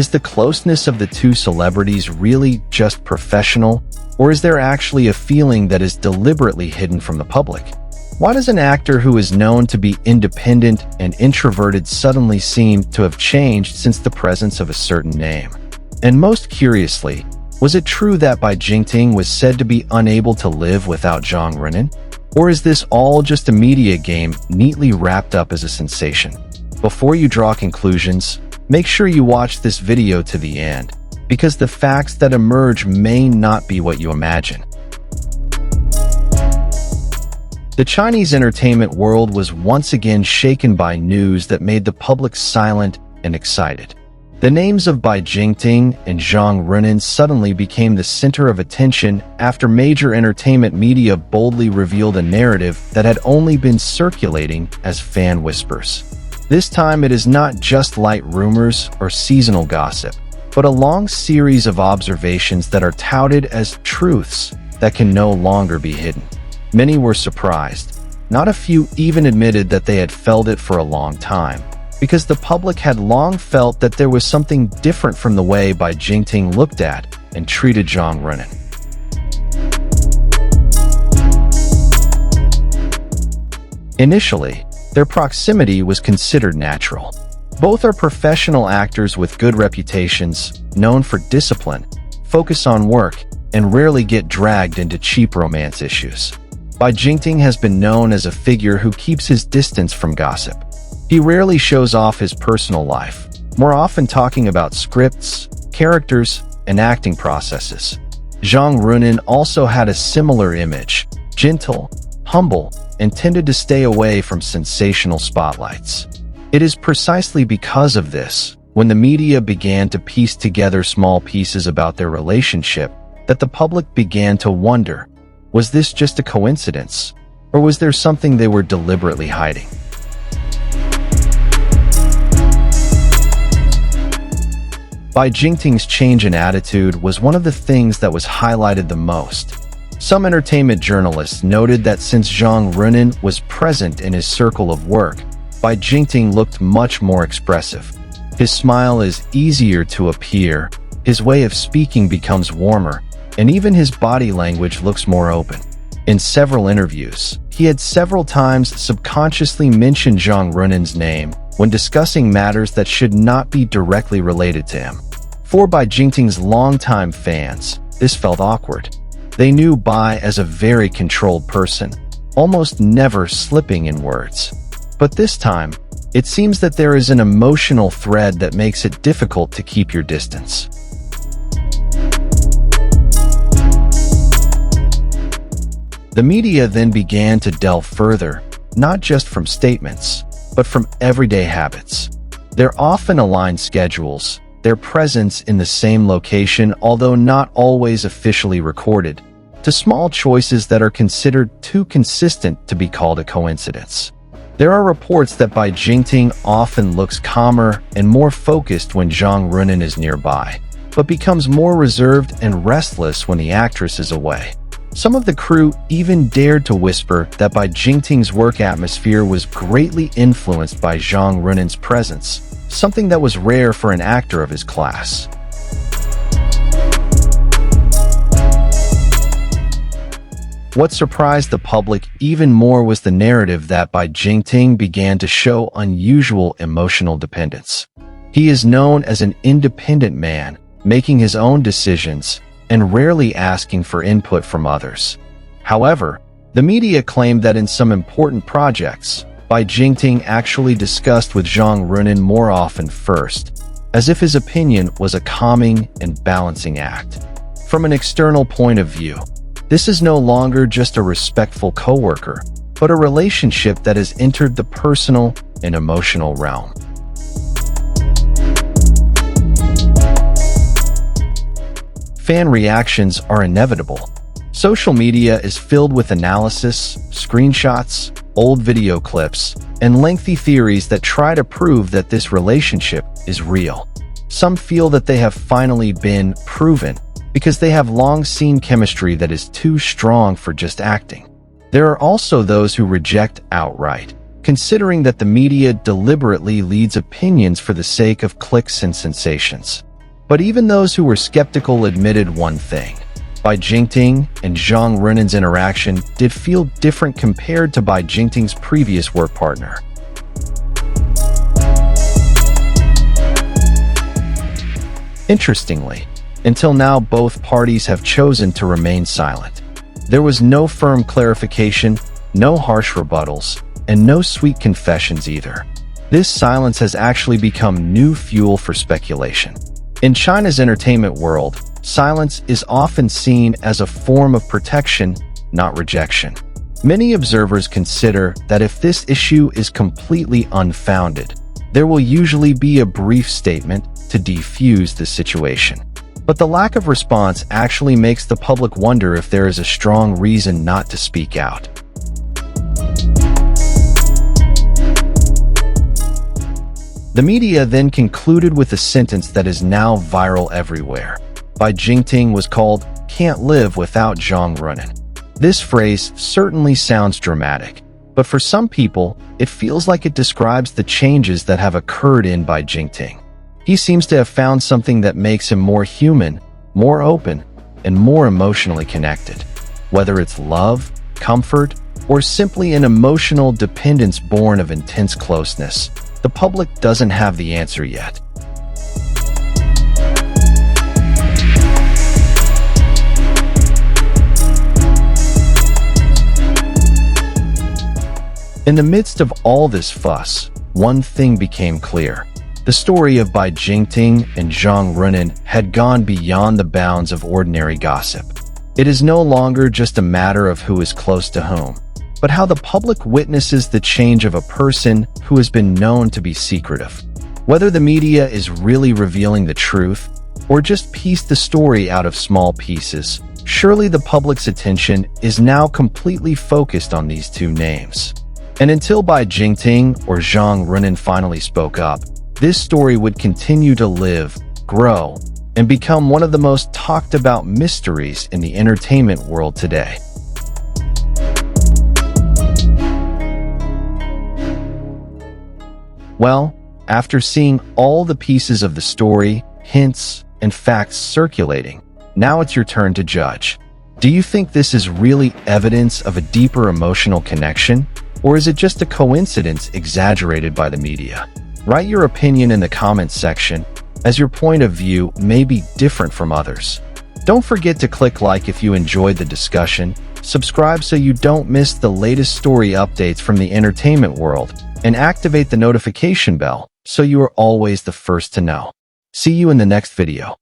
Is the closeness of the two celebrities really just professional, or is there actually a feeling that is deliberately hidden from the public? Why does an actor who is known to be independent and introverted suddenly seem to have changed since the presence of a certain name? And most curiously, was it true that Bai Jingting was said to be unable to live without Zhang Ruonan? Or is this all just a media game neatly wrapped up as a sensation? Before you draw conclusions, make sure you watch this video to the end, because the facts that emerge may not be what you imagine. The Chinese entertainment world was once again shaken by news that made the public silent and excited. The names of Bai Jingting and Zhang Ruonan suddenly became the center of attention after major entertainment media boldly revealed a narrative that had only been circulating as fan whispers. This time it is not just light rumors or seasonal gossip, but a long series of observations that are touted as truths that can no longer be hidden. Many were surprised. Not a few even admitted that they had felt it for a long time, because the public had long felt that there was something different from the way Bai Jingting looked at and treated Zhang Ruonan. Initially, their proximity was considered natural. Both are professional actors with good reputations, known for discipline, focus on work, and rarely get dragged into cheap romance issues. Bai Jingting has been known as a figure who keeps his distance from gossip. He rarely shows off his personal life, more often talking about scripts, characters, and acting processes. Zhang Ruonan also had a similar image, gentle, humble, and tended to stay away from sensational spotlights. It is precisely because of this, when the media began to piece together small pieces about their relationship, that the public began to wonder, was this just a coincidence, or was there something they were deliberately hiding? Bai Jingting's change in attitude was one of the things that was highlighted the most. Some entertainment journalists noted that since Zhang Ruonan was present in his circle of work, Bai Jingting looked much more expressive. His smile is easier to appear, his way of speaking becomes warmer, and even his body language looks more open. In several interviews, he had several times subconsciously mentioned Zhang Ruonan's name when discussing matters that should not be directly related to him. For Bai Jingting's longtime fans, this felt awkward. They knew Bai as a very controlled person, almost never slipping in words. But this time, it seems that there is an emotional thread that makes it difficult to keep your distance. The media then began to delve further, not just from statements, but from everyday habits. Their often aligned schedules, their presence in the same location although not always officially recorded, to small choices that are considered too consistent to be called a coincidence. There are reports that Bai Jingting often looks calmer and more focused when Zhang Ruonan is nearby, but becomes more reserved and restless when the actress is away. Some of the crew even dared to whisper that Bai Jingting's work atmosphere was greatly influenced by Zhang Ruonan's presence, something that was rare for an actor of his class. What surprised the public even more was the narrative that Bai Jingting began to show unusual emotional dependence. He is known as an independent man, making his own decisions, and rarely asking for input from others. However, the media claimed that in some important projects, Bai Jingting actually discussed with Zhang Ruonan more often first, as if his opinion was a calming and balancing act. From an external point of view, this is no longer just a respectful coworker, but a relationship that has entered the personal and emotional realm. Fan reactions are inevitable. Social media is filled with analysis, screenshots, old video clips, and lengthy theories that try to prove that this relationship is real. Some feel that they have finally been proven because they have long seen chemistry that is too strong for just acting. There are also those who reject outright, considering that the media deliberately leads opinions for the sake of clicks and sensations. But even those who were skeptical admitted one thing. Bai Jingting and Zhang Ruonan's interaction did feel different compared to Bai Jingting's previous work partner. Interestingly, until now both parties have chosen to remain silent. There was no firm clarification, no harsh rebuttals, and no sweet confessions either. This silence has actually become new fuel for speculation. In China's entertainment world, silence is often seen as a form of protection, not rejection. Many observers consider that if this issue is completely unfounded, there will usually be a brief statement to defuse the situation. But the lack of response actually makes the public wonder if there is a strong reason not to speak out. The media then concluded with a sentence that is now viral everywhere. Bai Jingting was called "can't live without Zhang Ruonan." This phrase certainly sounds dramatic, but for some people, it feels like it describes the changes that have occurred in Bai Jingting. He seems to have found something that makes him more human, more open, and more emotionally connected. Whether it's love, comfort, or simply an emotional dependence born of intense closeness, the public doesn't have the answer yet. In the midst of all this fuss, one thing became clear. The story of Bai Jingting and Zhang Ruonan had gone beyond the bounds of ordinary gossip. It is no longer just a matter of who is close to whom, but how the public witnesses the change of a person who has been known to be secretive. Whether the media is really revealing the truth, or just pieced the story out of small pieces, surely the public's attention is now completely focused on these two names. And until Bai Jingting or Zhang Ruonan finally spoke up, this story would continue to live, grow, and become one of the most talked about mysteries in the entertainment world today. Well, after seeing all the pieces of the story, hints, and facts circulating, now it's your turn to judge. Do you think this is really evidence of a deeper emotional connection, or is it just a coincidence exaggerated by the media? Write your opinion in the comments section, as your point of view may be different from others. Don't forget to click like if you enjoyed the discussion, subscribe so you don't miss the latest story updates from the entertainment world, and activate the notification bell so you are always the first to know. See you in the next video.